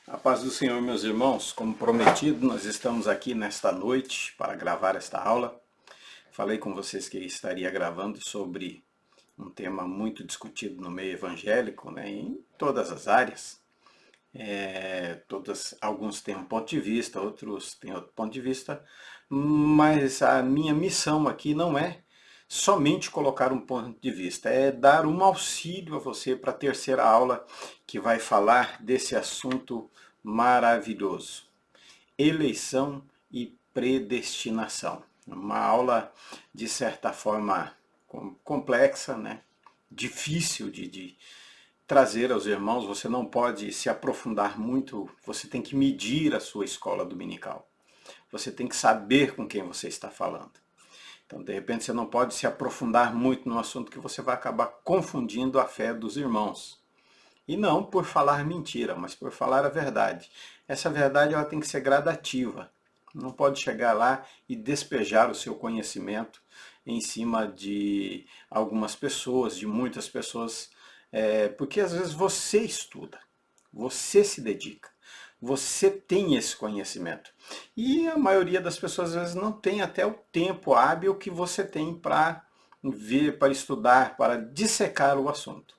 A paz do Senhor, meus irmãos, como prometido, nós estamos aqui nesta noite para gravar esta aula. Falei com vocês que estaria gravando sobre um tema muito discutido no meio evangélico, né, em todas as áreas. Alguns têm um ponto de vista, outros têm outro ponto de vista, mas a minha missão aqui não é somente colocar um ponto de vista, é dar um auxílio a você para a terceira aula que vai falar desse assunto maravilhoso: eleição e predestinação. Uma aula, de certa forma, complexa, né? Difícil de trazer aos irmãos. Você não pode se aprofundar muito, você tem que medir a sua escola dominical. Você tem que saber com quem você está falando. Então, de repente, você não pode se aprofundar muito no assunto, que você vai acabar confundindo a fé dos irmãos. E não por falar mentira, mas por falar a verdade. Essa verdade ela tem que ser gradativa. Não pode chegar lá e despejar o seu conhecimento em cima de algumas pessoas, de muitas pessoas, porque às vezes você estuda, você se dedica, você tem esse conhecimento. E a maioria das pessoas às vezes não tem até o tempo hábil que você tem para ver, para estudar, para dissecar o assunto.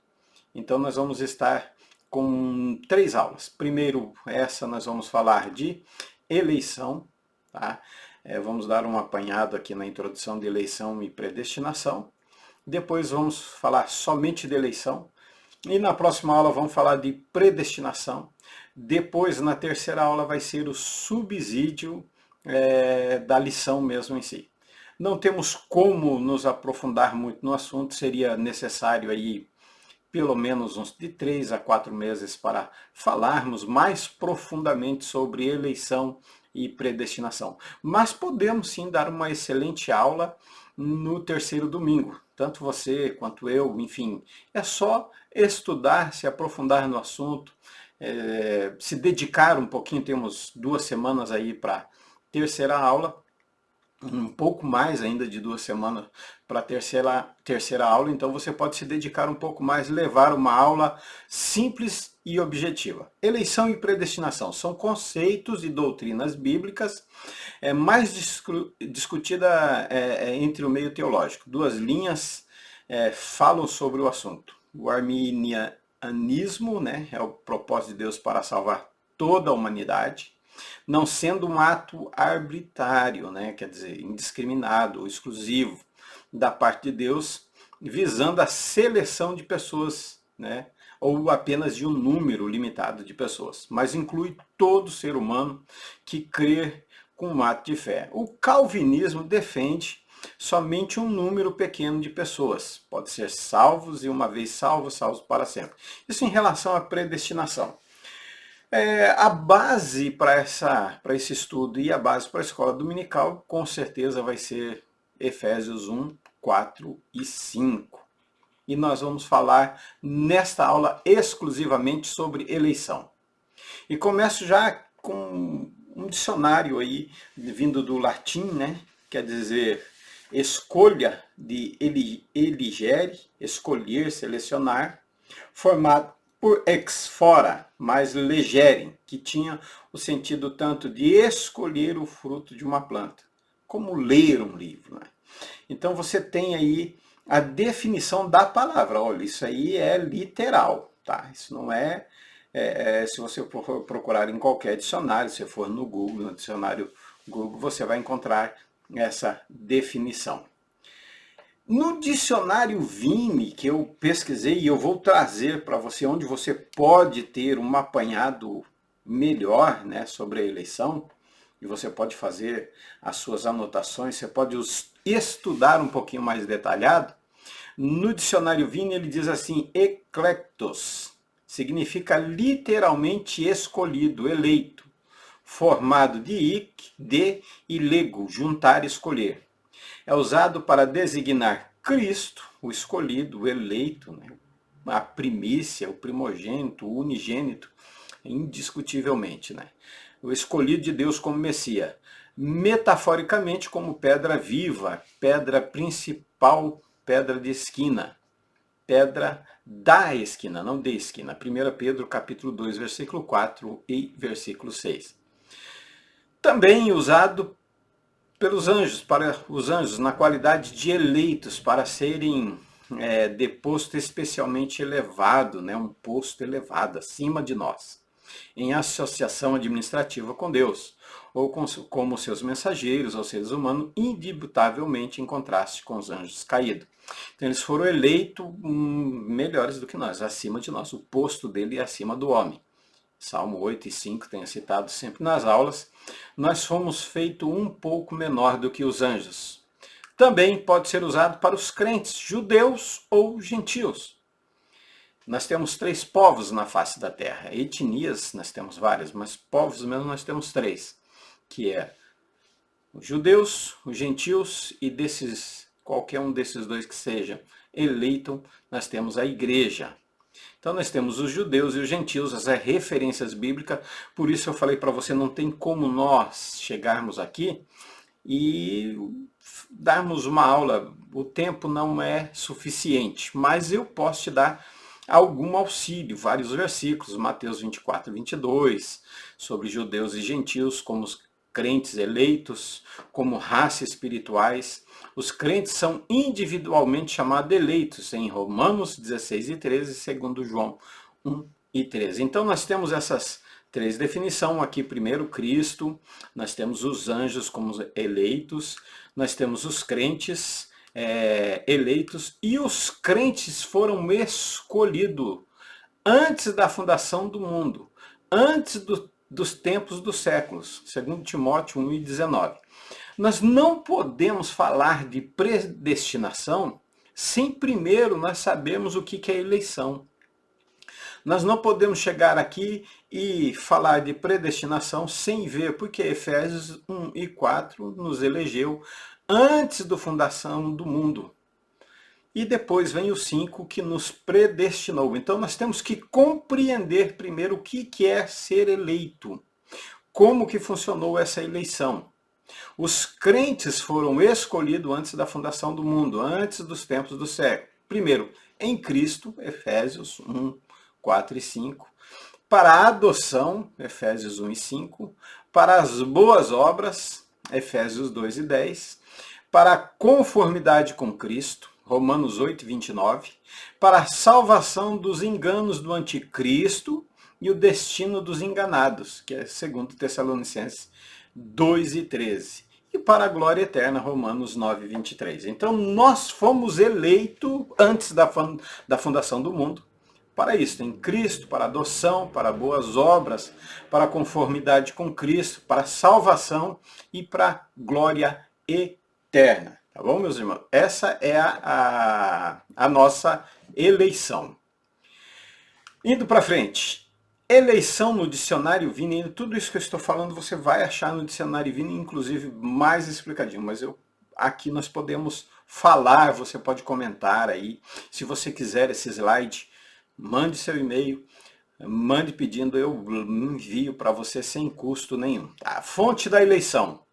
Então nós vamos estar com 3 aulas. Primeiro, essa nós vamos falar de eleição, tá? Vamos dar um apanhado aqui na introdução de eleição e predestinação. Depois vamos falar somente de eleição. E na próxima aula vamos falar de predestinação. Depois, na terceira aula, vai ser o subsídio da lição mesmo em si. Não temos como nos aprofundar muito no assunto, seria necessário aí pelo menos uns de 3 a 4 meses para falarmos mais profundamente sobre eleição e predestinação. Mas podemos sim dar uma excelente aula no terceiro domingo. Tanto você quanto eu, enfim, é só estudar, se aprofundar no assunto, se dedicar um pouquinho. Temos 2 semanas aí para terceira aula, um pouco mais ainda de 2 semanas para a terceira aula, então você pode se dedicar um pouco mais, levar uma aula simples e objetiva. Eleição e predestinação são conceitos e doutrinas bíblicas mais discutida entre o meio teológico. 2 linhas falam sobre o assunto. O arminianismo, né, é o propósito de Deus para salvar toda a humanidade, não sendo um ato arbitrário, né, quer dizer, indiscriminado ou exclusivo da parte de Deus, visando a seleção de pessoas, né, ou apenas de um número limitado de pessoas, mas inclui todo ser humano que crê com um ato de fé. O calvinismo defende somente um número pequeno de pessoas, pode ser salvos e uma vez salvos, salvos para sempre. Isso em relação à predestinação. A base para esse estudo e a base para a escola dominical, com certeza, vai ser Efésios 1, 4 e 5. E nós vamos falar nesta aula exclusivamente sobre eleição. E começo já com um dicionário aí, vindo do latim, né? Quer dizer, escolha de eligere, escolher, selecionar, formado por ex, fora, mais legere, que tinha o sentido tanto de escolher o fruto de uma planta, como ler um livro, né? Então você tem aí a definição da palavra. Olha, isso aí é literal, tá? Isso não se você for procurar em qualquer dicionário, se for no Google, no dicionário Google, você vai encontrar essa definição. No dicionário Vime, que eu pesquisei, e eu vou trazer para você, onde você pode ter um apanhado melhor, né, sobre a eleição, e você pode fazer as suas anotações, você pode estudar um pouquinho mais detalhado. No dicionário Vime ele diz assim: eclectos significa literalmente escolhido, eleito, formado de ic, de e lego, juntar, escolher. É usado para designar Cristo, o escolhido, o eleito, né? A primícia, o primogênito, o unigênito, indiscutivelmente, né? O escolhido de Deus como Messias. Metaforicamente como pedra viva, pedra principal, pedra de esquina. pedra da esquina, não de esquina. 1 Pedro capítulo 2, versículo 4 e versículo 6. Também usado pelos anjos, para os anjos na qualidade de eleitos, para serem de posto especialmente elevado, né, um posto elevado acima de nós, em associação administrativa com Deus, ou como seus mensageiros, ou seres humanos, indubitavelmente em contraste com os anjos caídos. Então eles foram eleitos melhores do que nós, acima de nós, o posto dele é acima do homem. Salmo 8 e 5 tenho citado sempre nas aulas. Nós fomos feitos um pouco menor do que os anjos. Também pode ser usado para os crentes, judeus ou gentios. Nós temos 3 povos na face da terra. Etnias nós temos várias, mas povos mesmo nós temos 3, que é os judeus, os gentios e qualquer um desses 2 que seja eleito, nós temos a igreja. Então nós temos os judeus e os gentios, as referências bíblicas, por isso eu falei para você, não tem como nós chegarmos aqui e darmos uma aula, o tempo não é suficiente, mas eu posso te dar algum auxílio, vários versículos, Mateus 24 e 22, sobre judeus e gentios como os crentes eleitos, como raça espirituais. Os crentes são individualmente chamados eleitos em Romanos 16 e 13, segundo João 1 e 13. Então nós temos essas 3 definições aqui. Primeiro, Cristo, nós temos os anjos como eleitos, nós temos os crentes eleitos, e os crentes foram escolhidos antes da fundação do mundo, antes dos tempos dos séculos, segundo Timóteo 1 e 19. Nós não podemos falar de predestinação sem primeiro nós sabermos o que é eleição. Nós não podemos chegar aqui e falar de predestinação sem ver, porque Efésios 1 e 4 nos elegeu antes da fundação do mundo. E depois vem o 5 que nos predestinou. Então nós temos que compreender primeiro o que é ser eleito. Como que funcionou essa eleição. Os crentes foram escolhidos antes da fundação do mundo, antes dos tempos do século. Primeiro, em Cristo, Efésios 1, 4 e 5. Para a adoção, Efésios 1 e 5. Para as boas obras, Efésios 2 e 10. Para a conformidade com Cristo, Romanos 8, 29. Para a salvação dos enganos do anticristo e o destino dos enganados, que é 2 Tessalonicenses 2 e 13. E para a glória eterna, Romanos 9, 23. Então nós fomos eleitos antes da fundação do mundo para isso, em Cristo, para adoção, para boas obras, para conformidade com Cristo, para salvação e para glória eterna. Tá bom, meus irmãos? Essa é a nossa eleição. Indo para frente. Eleição no dicionário Vini, tudo isso que eu estou falando você vai achar no dicionário Vini, inclusive mais explicadinho, mas aqui nós podemos falar, você pode comentar aí. Se você quiser esse slide, mande seu e-mail, mande pedindo, eu envio para você sem custo nenhum. A fonte da eleição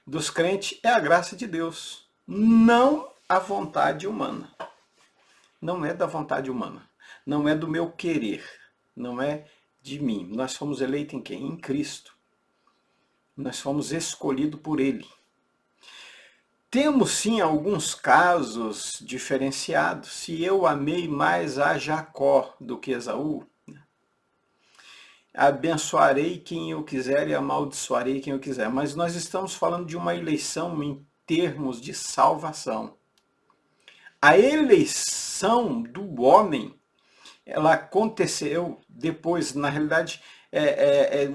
dos crentes é a graça de Deus, não a vontade humana. Não é da vontade humana, não é do meu querer, não é de mim. Nós fomos eleitos em quem? Em Cristo. Nós fomos escolhidos por Ele. Temos sim alguns casos diferenciados. Se eu amei mais a Jacó do que Esaú, abençoarei quem eu quiser e amaldiçoarei quem eu quiser. Mas nós estamos falando de uma eleição em termos de salvação. A eleição do homem, ela aconteceu depois, na realidade,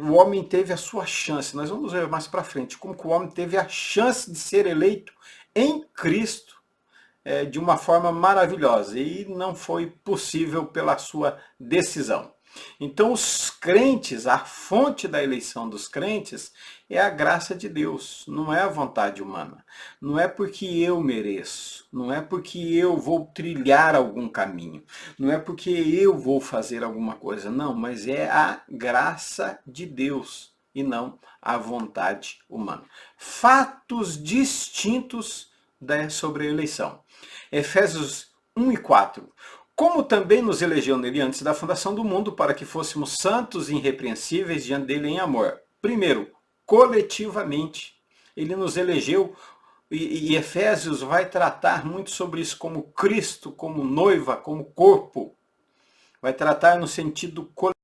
o homem teve a sua chance. Nós vamos ver mais para frente como que o homem teve a chance de ser eleito em Cristo de uma forma maravilhosa e não foi possível pela sua decisão. Então os crentes, a fonte da eleição dos crentes é a graça de Deus, não é a vontade humana. Não é porque eu mereço, não é porque eu vou trilhar algum caminho, não é porque eu vou fazer alguma coisa, não, mas é a graça de Deus e não a vontade humana. Fatos distintos sobre a eleição. Efésios 1 e 4. como também nos elegeu nele antes da fundação do mundo, para que fôssemos santos e irrepreensíveis diante dele em amor. Primeiro, coletivamente, ele nos elegeu, e Efésios vai tratar muito sobre isso, como Cristo, como noiva, como corpo. Vai tratar no sentido coletivo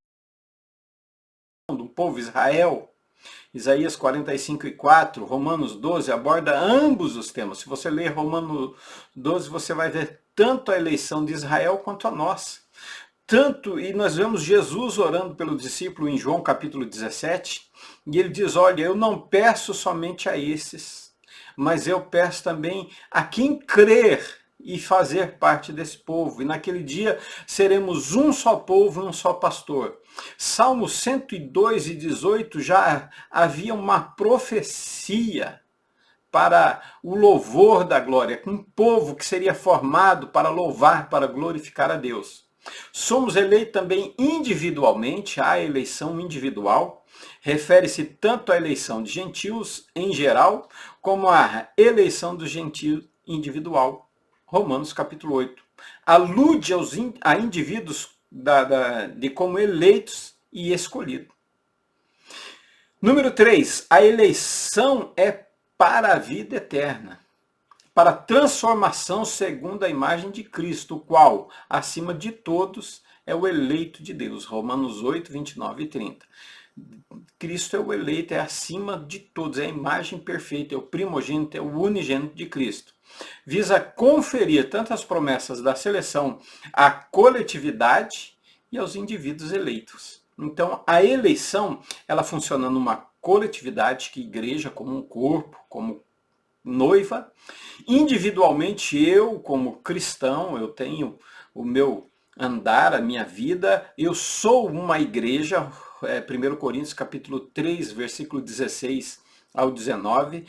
do povo Israel. Isaías 45:4, Romanos 12, aborda ambos os temas. Se você ler Romanos 12, você vai ver tanto a eleição de Israel quanto a nossa. Tanto, e nós vemos Jesus orando pelo discípulo em João capítulo 17, e ele diz, olha, eu não peço somente a esses, mas eu peço também a quem crer e fazer parte desse povo. E naquele dia seremos um só povo e um só pastor. Salmo 102:18 já havia uma profecia para o louvor da glória, um povo que seria formado para louvar, para glorificar a Deus. Somos eleitos também individualmente, a eleição individual, refere-se tanto à eleição de gentios em geral, como à eleição dos gentios individual. Romanos capítulo 8. Alude a indivíduos de como eleitos e escolhidos. Número 3, a eleição é para a vida eterna, para a transformação segundo a imagem de Cristo, o qual, acima de todos, é o eleito de Deus. Romanos 8, 29 e 30. Cristo é o eleito, é acima de todos, é a imagem perfeita, é o primogênito, é o unigênito de Cristo. Visa conferir tanto as promessas da seleção à coletividade e aos indivíduos eleitos. Então, a eleição, ela funciona numa coletividade, que igreja como um corpo, como noiva. Individualmente, eu, como cristão, eu tenho o meu andar, a minha vida, eu sou uma igreja, 1 Coríntios capítulo 3, versículo 16 ao 19,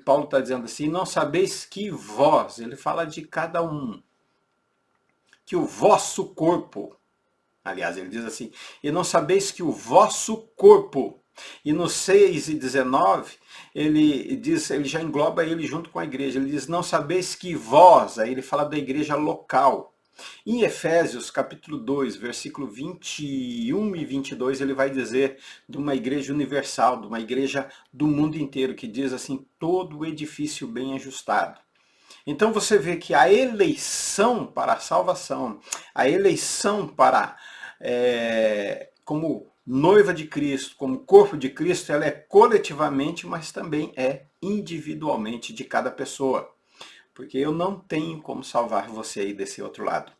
Paulo está dizendo assim, não sabeis que vós, ele fala de cada um, que o vosso corpo, aliás, ele diz assim, e não sabeis que o vosso corpo, e no 6 e 19, ele já engloba ele junto com a igreja, ele diz, não sabeis que vós, aí ele fala da igreja local. Em Efésios capítulo 2, versículo 21 e 22, ele vai dizer de uma igreja universal, de uma igreja do mundo inteiro, que diz assim, todo o edifício bem ajustado. Então você vê que a eleição para a salvação, a eleição para como noiva de Cristo, como corpo de Cristo, ela é coletivamente, mas também é individualmente de cada pessoa. Porque eu não tenho como salvar você aí desse outro lado.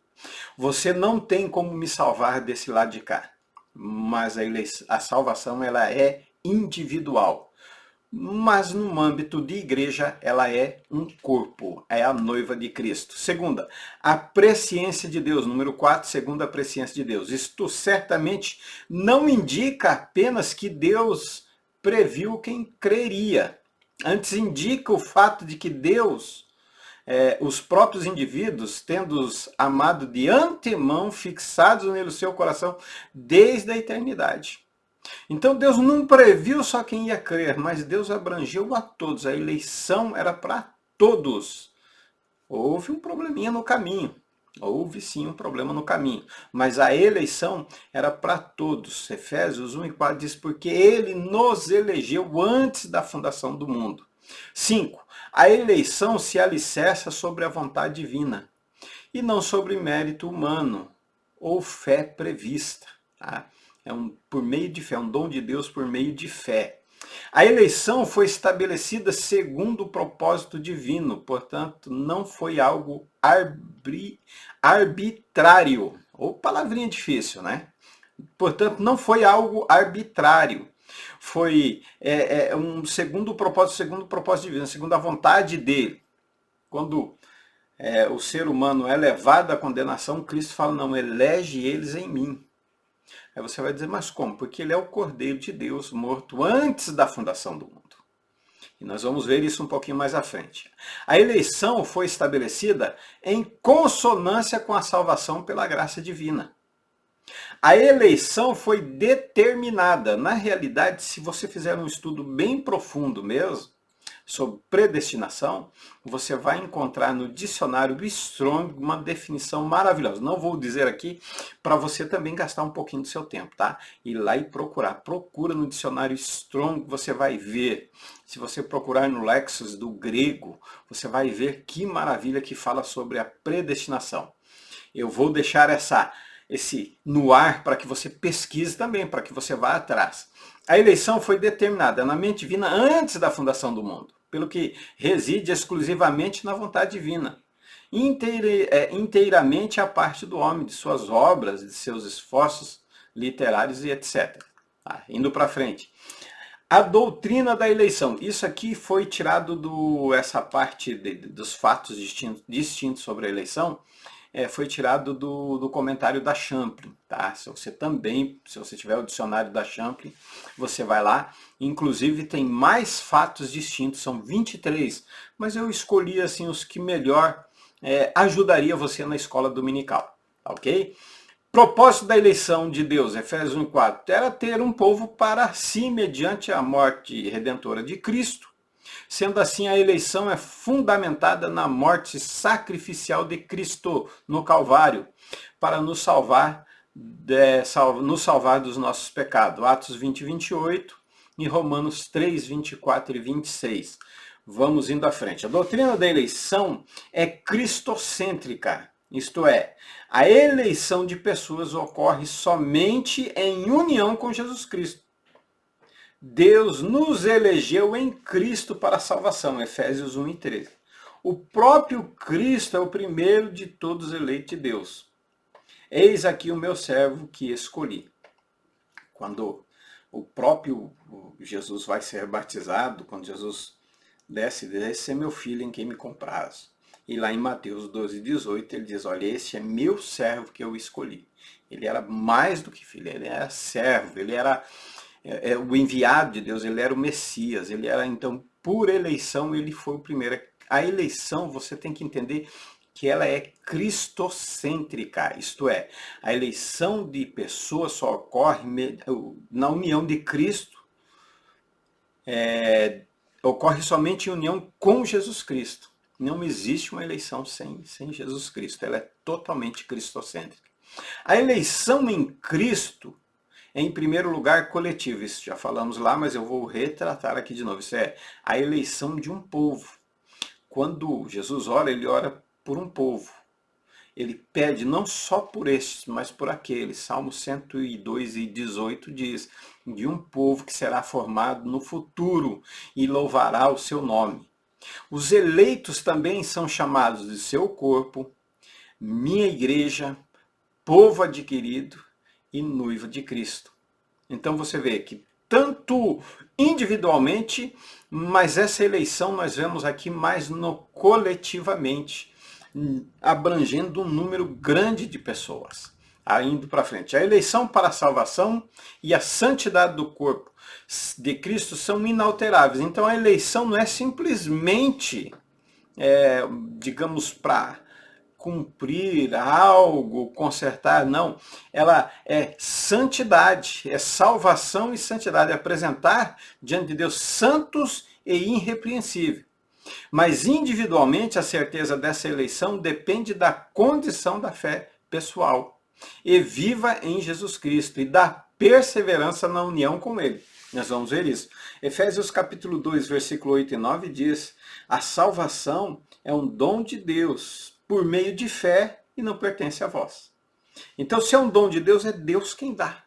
Você não tem como me salvar desse lado de cá. Mas a salvação ela é individual. Mas no âmbito de igreja, ela é um corpo, é a noiva de Cristo. Segunda, a presciência de Deus. Número 4, segunda, a presciência de Deus. Isto certamente não indica apenas que Deus previu quem creria. Antes indica o fato de que Deus, os próprios indivíduos, tendo-os amado de antemão, fixados nele o seu coração desde a eternidade. Então Deus não previu só quem ia crer, mas Deus abrangeu a todos. A eleição era para todos. Houve um probleminha no caminho. Houve sim um problema no caminho. Mas a eleição era para todos. Efésios 1:4 diz, porque ele nos elegeu antes da fundação do mundo. 5. A eleição se alicerça sobre a vontade divina e não sobre mérito humano ou fé prevista. Tá? Por meio de fé, um dom de Deus por meio de fé. A eleição foi estabelecida segundo o propósito divino, portanto, não foi algo arbitrário. Ou palavrinha difícil, né? Portanto, não foi algo arbitrário. Foi segundo o propósito divino, segundo a vontade dele. Quando o ser humano é levado à condenação, Cristo fala, não, elege eles em mim. Aí você vai dizer, mas como? Porque ele é o Cordeiro de Deus, morto antes da fundação do mundo. E nós vamos ver isso um pouquinho mais à frente. A eleição foi estabelecida em consonância com a salvação pela graça divina. A eleição foi determinada. Na realidade, se você fizer um estudo bem profundo mesmo, sobre predestinação, você vai encontrar no dicionário do Strong uma definição maravilhosa. Não vou dizer aqui para você também gastar um pouquinho do seu tempo, tá? Ir lá e procurar. Procura no dicionário Strong, você vai ver. Se você procurar no Lexus do grego, você vai ver que maravilha que fala sobre a predestinação. Eu vou deixar esse no ar para que você pesquise também, para que você vá atrás. A eleição foi determinada na mente divina antes da fundação do mundo, pelo que reside exclusivamente na vontade divina, inteiramente à parte do homem, de suas obras, de seus esforços literários e etc. Tá, indo para frente. A doutrina da eleição. Isso aqui foi tirado essa parte dos fatos distintos sobre a eleição, foi tirado do comentário da Champlin, tá? Se você tiver o dicionário da Champlin, você vai lá. Inclusive tem mais fatos distintos, são 23, mas eu escolhi assim os que melhor ajudaria você na escola dominical, tá, ok? Propósito da eleição de Deus, Efésios 1:4, era ter um povo para si mediante a morte redentora de Cristo. Sendo assim, a eleição é fundamentada na morte sacrificial de Cristo no Calvário, para nos salvar dos nossos pecados. Atos 20:28 e Romanos 3:24 e 26. Vamos indo à frente. A doutrina da eleição é cristocêntrica, isto é, a eleição de pessoas ocorre somente em união com Jesus Cristo. Deus nos elegeu em Cristo para a salvação, Efésios 1:13. O próprio Cristo é o primeiro de todos eleitos de Deus. Eis aqui o meu servo que escolhi. Quando o próprio Jesus vai ser batizado, quando Jesus desce, esse é meu filho em quem me compraz. E lá em Mateus 12:18 ele diz, olha, esse é meu servo que eu escolhi. Ele era mais do que filho, ele era servo, ele era o enviado de Deus, ele era o Messias, ele era, então, por eleição, ele foi o primeiro. A eleição, você tem que entender que ela é cristocêntrica, isto é, a eleição de pessoas só ocorre na união de Cristo, ocorre somente em união com Jesus Cristo. Não existe uma eleição sem Jesus Cristo, ela é totalmente cristocêntrica. A eleição em Cristo, em primeiro lugar, coletivo. Isso já falamos lá, mas eu vou retratar aqui de novo. Isso é a eleição de um povo. Quando Jesus ora, ele ora por um povo. Ele pede não só por estes, mas por aqueles. Salmo 102:18 diz, de um povo que será formado no futuro e louvará o seu nome. Os eleitos também são chamados de seu corpo, minha igreja, povo adquirido e noiva de Cristo. Então você vê que tanto individualmente, mas essa eleição nós vemos aqui mais no coletivamente, abrangendo um número grande de pessoas. Indo para frente. A eleição para a salvação e a santidade do corpo de Cristo são inalteráveis. Então a eleição não é simplesmente, digamos, para cumprir algo, consertar, não. Ela é santidade, é salvação e santidade, é apresentar diante de Deus santos e irrepreensíveis. Mas individualmente a certeza dessa eleição depende da condição da fé pessoal e viva em Jesus Cristo e da perseverança na união com Ele. Nós vamos ver isso. Efésios capítulo 2, versículo 8 e 9 diz, a salvação é um dom de Deus por meio de fé e não pertence a vós. Então, se é um dom de Deus, é Deus quem dá.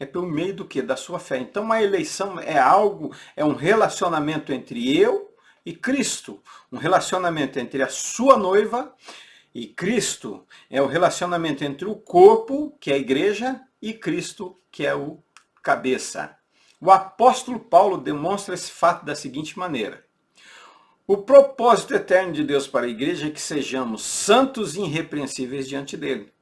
É por meio do quê? Da sua fé. Então, a eleição é um relacionamento entre eu e Cristo. Um relacionamento entre a sua noiva e Cristo. É o relacionamento entre o corpo, que é a igreja, e Cristo, que é o cabeça. O apóstolo Paulo demonstra esse fato da seguinte maneira. O propósito eterno de Deus para a igreja é que sejamos santos e irrepreensíveis diante dele.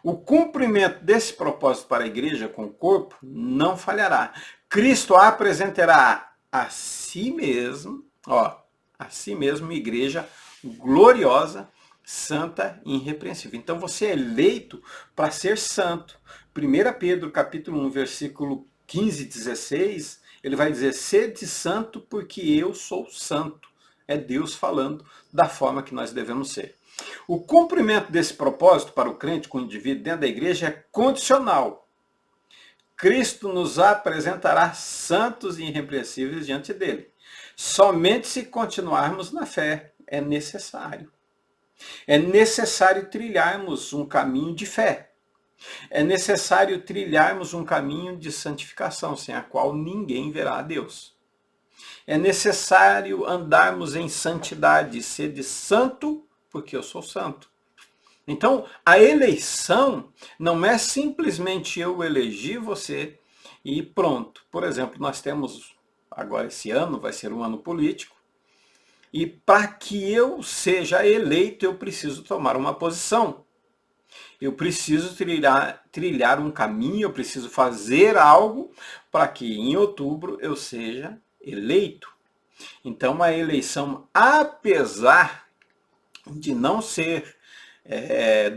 O cumprimento desse propósito para a igreja com o corpo não falhará. Cristo apresentará a si mesmo, igreja gloriosa, santa e irrepreensível. Então você é eleito para ser santo. 1 Pedro capítulo 1, versículo 15:16, ele vai dizer: sede santo porque eu sou santo. É Deus falando da forma que nós devemos ser. O cumprimento desse propósito para o crente com o indivíduo dentro da igreja é condicional. Cristo nos apresentará santos e irrepreensíveis diante dele. Somente se continuarmos na fé é necessário. É necessário trilharmos um caminho de fé. É necessário trilharmos um caminho de santificação, sem a qual ninguém verá a Deus. É necessário andarmos em santidade, sede santo, porque eu sou santo. Então, a eleição não é simplesmente eu eleger você e pronto. Por exemplo, nós temos, agora esse ano, vai ser um ano político, e para que eu seja eleito, eu preciso tomar uma posição. Eu preciso trilhar um caminho, eu preciso fazer algo para que em outubro eu seja eleito. Então a eleição, apesar de não ser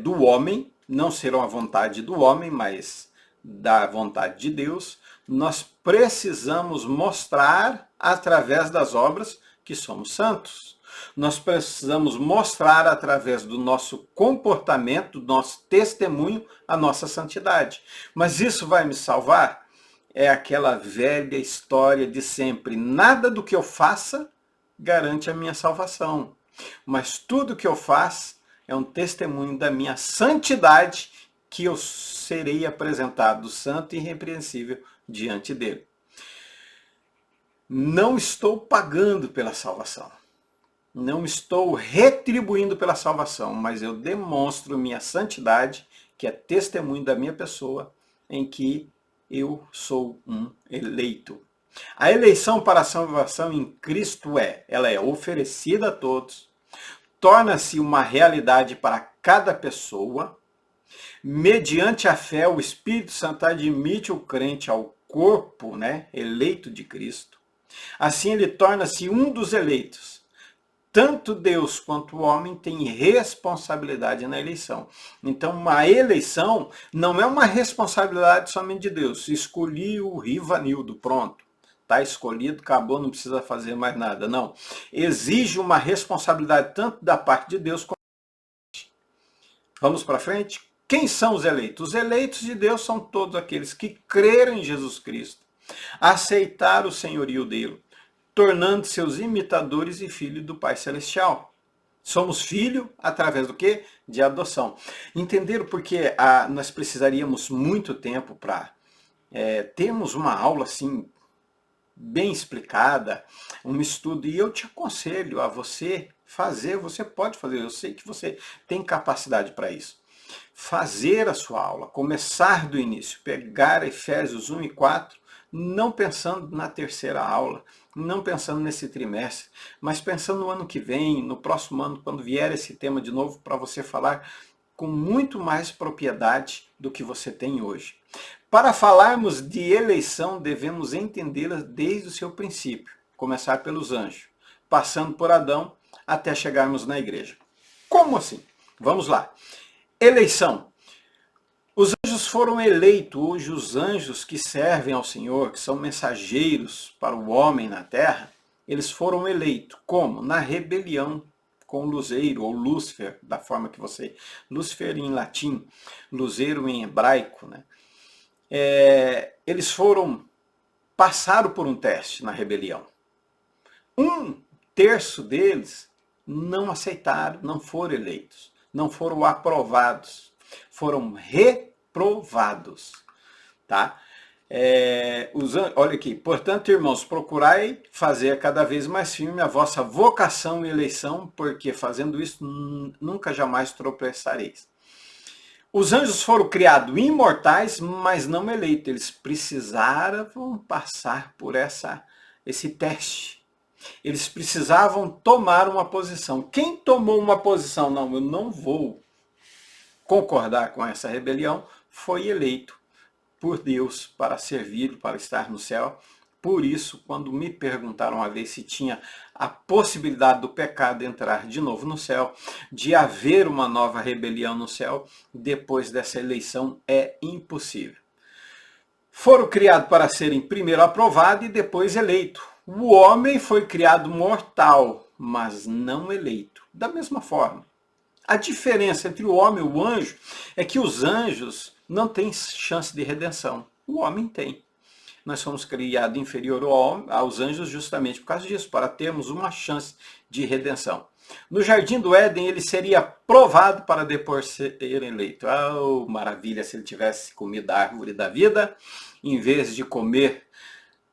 do homem, não ser uma vontade do homem, mas da vontade de Deus, nós precisamos mostrar através das obras que somos santos. Nós precisamos mostrar através do nosso comportamento, do nosso testemunho, a nossa santidade. Mas isso vai me salvar? É aquela velha história de sempre. Nada do que eu faça garante a minha salvação. Mas tudo que eu faço é um testemunho da minha santidade, que eu serei apresentado santo e irrepreensível diante dele. Não estou pagando pela salvação. Não estou retribuindo pela salvação, mas eu demonstro minha santidade, que é testemunho da minha pessoa, em que eu sou um eleito. A eleição para a salvação em Cristo ela é oferecida a todos, torna-se uma realidade para cada pessoa. Mediante a fé, o Espírito Santo admite o crente ao corpo, eleito de Cristo. Assim ele torna-se um dos eleitos. Tanto Deus quanto o homem têm responsabilidade na eleição. Então, uma eleição não é uma responsabilidade somente de Deus. Escolhi o Rivanildo, pronto. Está escolhido, acabou, não precisa fazer mais nada. Não. Exige uma responsabilidade tanto da parte de Deus quanto da gente. Vamos para frente? Quem são os eleitos? Os eleitos de Deus são todos aqueles que creram em Jesus Cristo, aceitaram o senhorio dele, tornando seus imitadores e filhos do Pai Celestial. Somos filho através do quê? De adoção. Entenderam porque nós precisaríamos muito tempo para termos uma aula assim, bem explicada, um estudo, e eu te aconselho a você fazer, você pode fazer, eu sei que você tem capacidade para isso. Fazer a sua aula, começar do início, pegar Efésios 1 e 4, não pensando na terceira aula, não pensando nesse trimestre, mas pensando no ano que vem, no próximo ano, quando vier esse tema de novo, para você falar com muito mais propriedade do que você tem hoje. Para falarmos de eleição, devemos entendê-la desde o seu princípio, começar pelos anjos, passando por Adão, até chegarmos na igreja. Como assim? Vamos lá. Eleição. Os anjos foram eleitos. Hoje os anjos que servem ao Senhor, que são mensageiros para o homem na terra, eles foram eleitos. Como? Na rebelião com o luzeiro, ou Lúcifer, da forma que você... Lúcifer em latim, luzeiro em hebraico, eles passaram por um teste na rebelião. 1/3 deles não aceitaram, não foram eleitos, não foram aprovados, foram reprovados, tá? Olha aqui, portanto, irmãos, procurai fazer cada vez mais firme a vossa vocação e eleição, porque fazendo isso nunca jamais tropeçareis. Os anjos foram criados imortais, mas não eleitos. Eles precisavam passar por esse teste. Eles precisavam tomar uma posição. Quem tomou uma posição, não, eu não vou concordar com essa rebelião, foi eleito por Deus para servir, para estar no céu. Por isso, quando me perguntaram uma vez se tinha a possibilidade do pecado entrar de novo no céu, de haver uma nova rebelião no céu, depois dessa eleição, é impossível. foram criados para serem primeiro aprovado e depois eleito. O homem foi criado mortal, mas não eleito. Da mesma forma, a diferença entre o homem e o anjo é que os anjos não têm chance de redenção. O homem tem. Nós fomos criados inferior aos anjos justamente por causa disso, para termos uma chance de redenção. No jardim do Éden, ele seria provado para depois ser eleito. Oh, maravilha, se ele tivesse comido a árvore da vida, em vez de comer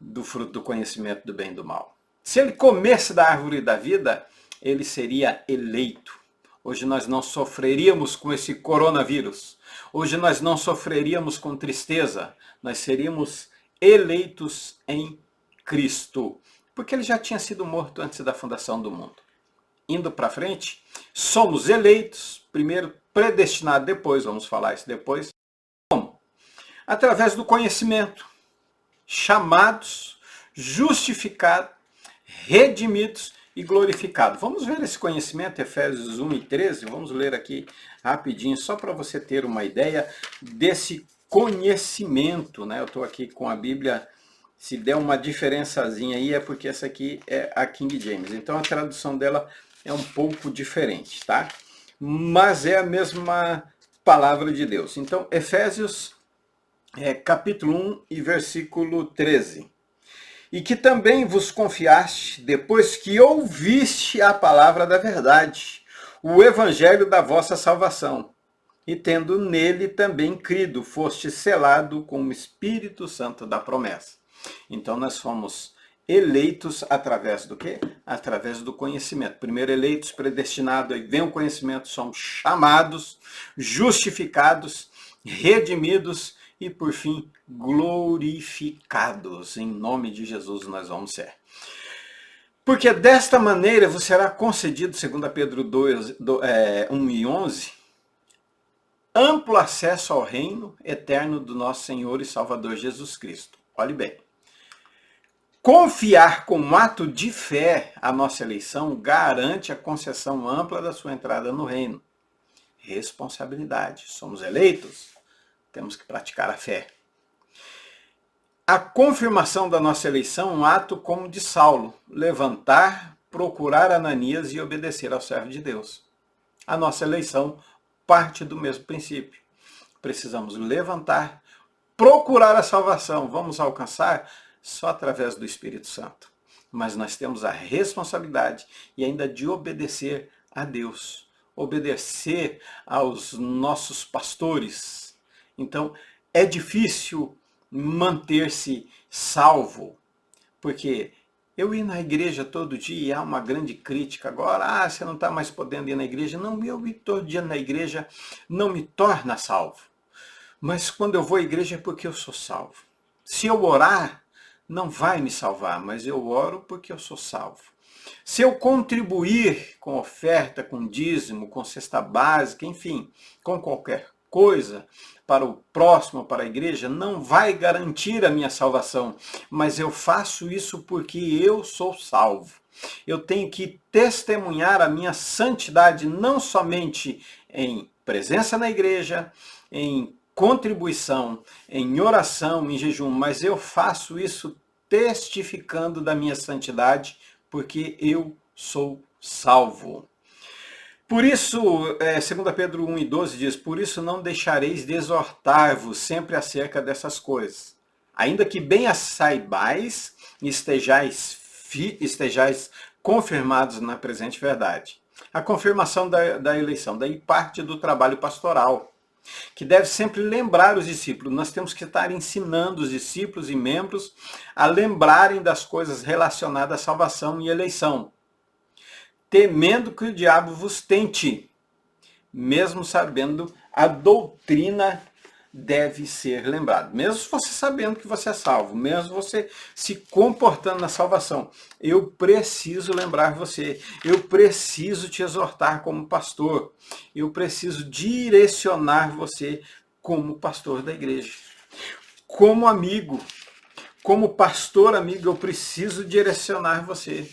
do fruto do conhecimento do bem e do mal. Se ele comesse da árvore da vida, ele seria eleito. Hoje nós não sofreríamos com esse coronavírus. Hoje nós não sofreríamos com tristeza. Nós seríamos eleitos em Cristo. Porque ele já tinha sido morto antes da fundação do mundo. Indo para frente, somos eleitos, primeiro predestinados, depois, vamos falar isso depois. Como? Através do conhecimento. Chamados, justificados, redimidos e glorificados. Vamos ver esse conhecimento, Efésios 1 e 13. Vamos ler aqui rapidinho, só para você ter uma ideia desse conhecimento, né? Eu estou aqui com a Bíblia, se der uma diferençazinha aí é porque essa aqui é a King James. Então a tradução dela é um pouco diferente, tá? Mas é a mesma palavra de Deus. Então, Efésios capítulo 1 e versículo 13. E que também vos confiaste, depois que ouviste a palavra da verdade, o evangelho da vossa salvação, e tendo nele também crido, foste selado com o Espírito Santo da promessa. Então nós fomos eleitos através do quê? Através do conhecimento. Primeiro eleitos, predestinados, aí vem o conhecimento, somos chamados, justificados, redimidos, e por fim, glorificados. Em nome de Jesus nós vamos ser. Porque desta maneira vos será concedido, segundo Pedro 1 e 11, amplo acesso ao reino eterno do nosso Senhor e Salvador Jesus Cristo. Olhe bem. Confiar com um ato de fé a nossa eleição garante a concessão ampla da sua entrada no reino. Responsabilidade. Somos eleitos? Temos que praticar a fé. A confirmação da nossa eleição é um ato como de Saulo, levantar, procurar Ananias e obedecer ao servo de Deus. A nossa eleição parte do mesmo princípio. Precisamos levantar, procurar a salvação. Vamos alcançar só através do Espírito Santo. Mas nós temos a responsabilidade e ainda de obedecer a Deus, obedecer aos nossos pastores. Então, é difícil manter-se salvo, porque eu ir na igreja todo dia e há uma grande crítica agora, você não está mais podendo ir na igreja. Não, eu ir todo dia na igreja não me torna salvo. Mas quando eu vou à igreja é porque eu sou salvo. Se eu orar, não vai me salvar, mas eu oro porque eu sou salvo. Se eu contribuir com oferta, com dízimo, com cesta básica, enfim, com qualquer coisa para o próximo, para a igreja, não vai garantir a minha salvação, mas eu faço isso porque eu sou salvo. Eu tenho que testemunhar a minha santidade não somente em presença na igreja, em contribuição, em oração, em jejum, mas eu faço isso testificando da minha santidade, porque eu sou salvo. Por isso, 2 Pedro 1 e 12 diz, por isso não deixareis de exortar-vos sempre acerca dessas coisas, ainda que bem as saibais e estejais confirmados na presente verdade. A confirmação da eleição, daí parte do trabalho pastoral, que deve sempre lembrar os discípulos. Nós temos que estar ensinando os discípulos e membros a lembrarem das coisas relacionadas à salvação e eleição, temendo que o diabo vos tente, mesmo sabendo a doutrina deve ser lembrada. Mesmo você sabendo que você é salvo, mesmo você se comportando na salvação, eu preciso lembrar você, eu preciso te exortar como pastor, eu preciso direcionar você como pastor da igreja. Como amigo, como pastor amigo, eu preciso direcionar você.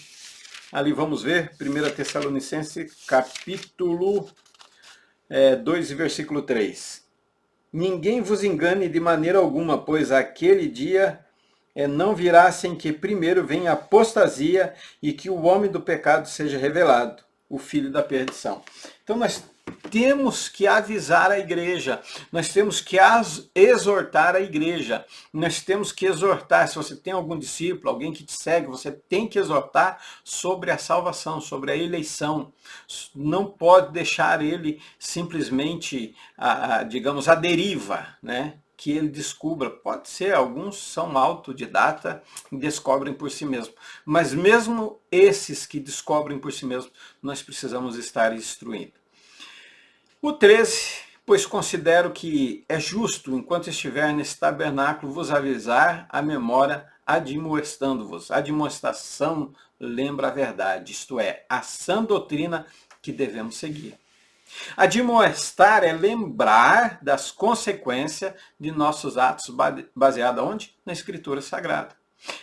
Ali vamos ver, 1 Tessalonicenses, capítulo 2, versículo 3. Ninguém vos engane de maneira alguma, pois aquele dia não virá sem que primeiro venha a apostasia e que o homem do pecado seja revelado, o filho da perdição. Então nós temos que avisar a igreja, nós temos que exortar a igreja, nós temos que exortar. Se você tem algum discípulo, alguém que te segue, você tem que exortar sobre a salvação, sobre a eleição. Não pode deixar ele simplesmente, digamos, à deriva, né? Que ele descubra. Pode ser, alguns são autodidata e descobrem por si mesmos. Mas mesmo esses que descobrem por si mesmos, nós precisamos estar instruindo. O 13, pois considero que é justo, enquanto estiver nesse tabernáculo, vos avisar a memória, admoestando-vos. A admoestação lembra a verdade, isto é, a sã doutrina que devemos seguir. Admoestar é lembrar das consequências de nossos atos, baseado onde? Na Escritura Sagrada.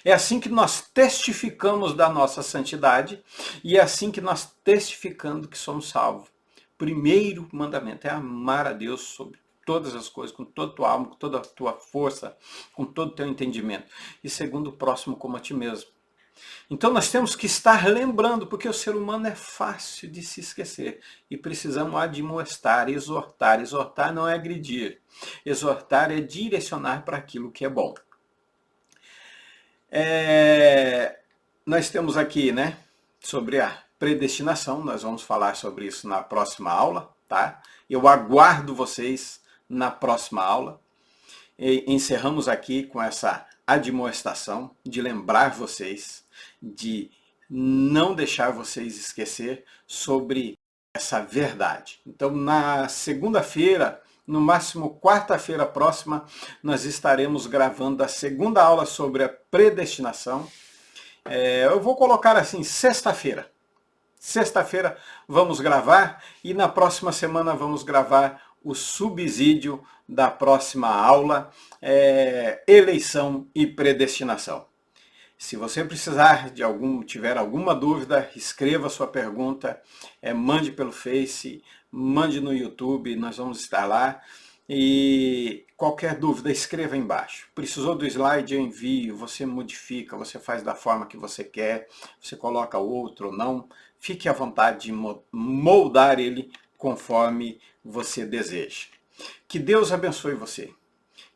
É assim que nós testificamos da nossa santidade e é assim que nós testificamos que somos salvos. Primeiro mandamento é amar a Deus sobre todas as coisas, com toda a tua alma, com toda a tua força, com todo o teu entendimento. E segundo, o próximo como a ti mesmo. Então nós temos que estar lembrando, porque o ser humano é fácil de se esquecer. E precisamos admoestar, exortar. Exortar não é agredir. Exortar é direcionar para aquilo que é bom. Nós temos aqui, né, sobre a predestinação. Nós vamos falar sobre isso na próxima aula, tá? Eu aguardo vocês na próxima aula. E encerramos aqui com essa admoestação de lembrar vocês, de não deixar vocês esquecer sobre essa verdade. Então, na segunda-feira, no máximo quarta-feira próxima, nós estaremos gravando a segunda aula sobre a predestinação. Eu vou colocar assim, sexta-feira. Sexta-feira vamos gravar e na próxima semana vamos gravar o subsídio da próxima aula, eleição e predestinação. Se você precisar de tiver alguma dúvida, escreva sua pergunta, mande pelo Face, mande no YouTube, nós vamos estar lá. E qualquer dúvida, escreva embaixo. Precisou do slide, eu envio, você modifica, você faz da forma que você quer, você coloca outro ou não. Fique à vontade de moldar ele conforme você deseja. Que Deus abençoe você.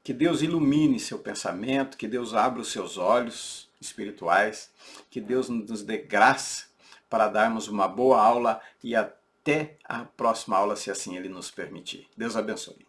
Que Deus ilumine seu pensamento, que Deus abra os seus olhos espirituais, que Deus nos dê graça para darmos uma boa aula e até a próxima aula, se assim Ele nos permitir. Deus abençoe.